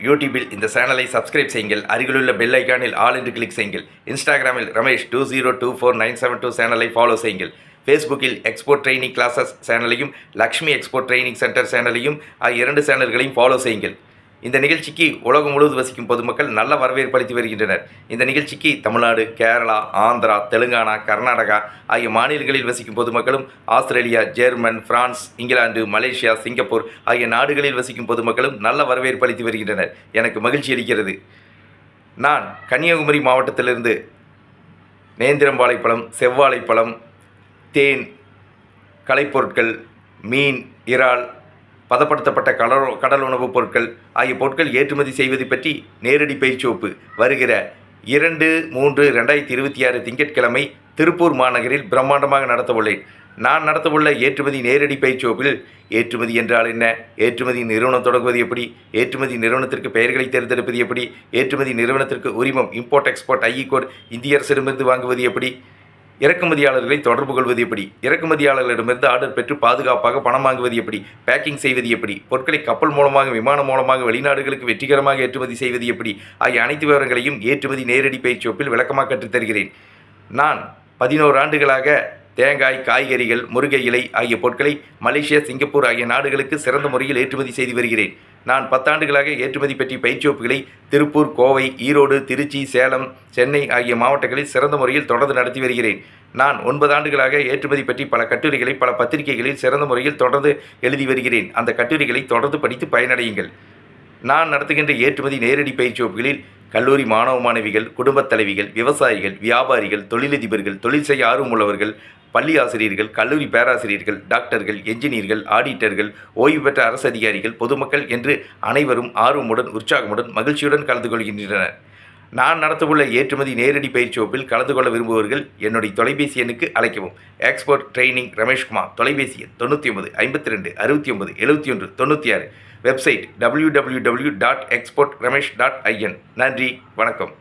யூடியூபில் இந்த சேனலை சப்ஸ்கிரைப் செய்யுங்கள். அருகிலுள்ள பெல் ஐக்கானில் ஆல் என்று கிளிக் செய்யுங்கள். இன்ஸ்டாகிராமில் ரமேஷ் 202497 சேனலை ஃபாலோ செய்யுங்கள். ஃபேஸ்புக்கில் எக்ஸ்போர்ட் ட்ரைனிங் கிளாஸஸ் சேனலையும் லக்ஷ்மி எக்ஸ்போர்ட் ட்ரைனிங் சென்டர் சேனலையும் ஆகிய 2 சேனல்களையும் ஃபாலோ செய்யுங்கள். இந்த நிகழ்ச்சிக்கு உலகம் முழுவதும் வசிக்கும் பொதுமக்கள் நல்ல வரவேற்பு அளித்து வருகின்றனர். இந்த நிகழ்ச்சிக்கு தமிழ்நாடு, கேரளா, ஆந்திரா, தெலுங்கானா, கர்நாடகா ஆகிய மாநிலங்களில் வசிக்கும் பொதுமக்களும், Australia, German, France, England, Malaysia, Singapore ஆகிய நாடுகளில் வசிக்கும் பொதுமக்களும் நல்ல வரவேற்பு அளித்து வருகின்றனர். எனக்கு மகிழ்ச்சி அளிக்கிறது. நான் கன்னியாகுமரி மாவட்டத்திலிருந்து நேந்திரம் வாழைப்பழம், செவ்வாழைப்பழம், தேன், கலைப்பொருட்கள், மீன், இறால், பதப்படுத்தப்பட்ட கடல் உணவுப் பொருட்கள் ஆகிய பொருட்கள் ஏற்றுமதி செய்வது பற்றி நேரடி பயிற்சி வகுப்பு வருகிற 2/3/2026 திங்கட்கிழமை திருப்பூர் மாநகரில் பிரம்மாண்டமாக நடத்தவுள்ளேன். நான் நடத்தவுள்ள ஏற்றுமதி நேரடி பயிற்சி வகுப்பில் ஏற்றுமதி என்றால் என்ன, ஏற்றுமதி நிறுவனம் தொடங்குவது எப்படி, ஏற்றுமதி நிறுவனத்திற்கு பெயர்களை தேர்ந்தெடுப்பது எப்படி, ஏற்றுமதி நிறுவனத்திற்கு உரிமம் இம்போர்ட் எக்ஸ்போர்ட் ஐஇ கோட் இந்திய அரசிடமிருந்து வாங்குவது எப்படி, இறக்குமதியாளர்களை தொடர்பு கொள்வது எப்படி, இறக்குமதியாளர்களிடமிருந்து ஆர்டர் பெற்று பாதுகாப்பாக பணம் வாங்குவது எப்படி, பேக்கிங் செய்வது எப்படி, பொருட்களை கப்பல் மூலமாக, விமானம் மூலமாக வெளிநாடுகளுக்கு வெற்றிகரமாக ஏற்றுமதி செய்வது எப்படி ஆகிய அனைத்து விவரங்களையும் ஏற்றுமதி நேரடி பயிற்சி வகுப்பில் விளக்கமாக கற்றுத்தருகிறேன். நான் 11 ஆண்டுகளாக தேங்காய், காய்கறிகள், முருங்கை இலை ஆகிய பொருட்களை மலேசியா, சிங்கப்பூர் ஆகிய நாடுகளுக்கு சிறந்த முறையில் ஏற்றுமதி செய்து வருகிறேன். நான் 10 ஆண்டுகளாக ஏற்றுமதி பற்றி பயிற்சி வகுப்புகளை திருப்பூர், கோவை, ஈரோடு, திருச்சி, சேலம், சென்னை ஆகிய மாவட்டங்களில் சிறந்த முறையில் தொடர்ந்து நடத்தி வருகிறேன். நான் 9 ஆண்டுகளாக ஏற்றுமதி பற்றி பல கட்டுரைகளை பல பத்திரிகைகளில் சிறந்த முறையில் தொடர்ந்து எழுதி வருகிறேன். அந்த கட்டுரைகளை தொடர்ந்து படித்து பயனடையுங்கள். நான் நடத்துகின்ற ஏற்றுமதி நேரடி பயிற்சி வகுப்புகளில் கல்லூரி மாணவ மாணவிகள், குடும்பத் தலைவிகள், விவசாயிகள், வியாபாரிகள், தொழிலதிபர்கள், தொழில் செய்ய ஆர்வமுள்ளவர்கள், பள்ளி ஆசிரியர்கள், கல்லூரி பேராசிரியர்கள், டாக்டர்கள், என்ஜினியர்கள், ஆடிட்டர்கள், ஓய்வு பெற்ற அரசு அதிகாரிகள், பொதுமக்கள் என்று அனைவரும் ஆர்வமுடன், உற்சாகமுடன், மகிழ்ச்சியுடன் கலந்து கொள்கின்றனர். நான் நடத்தவுள்ள ஏற்றுமதி நேரடி பயிற்சி வகுப்பில் கலந்து கொள்ள விரும்புபவர்கள் என்னுடைய தொலைபேசி எண்ணுக்கு அழைக்கவும். Export training Rameshkumar. தொலைபேசி எண் 99 52 69 71 96. Website www.exportramesh.in. நன்றி, வணக்கம்.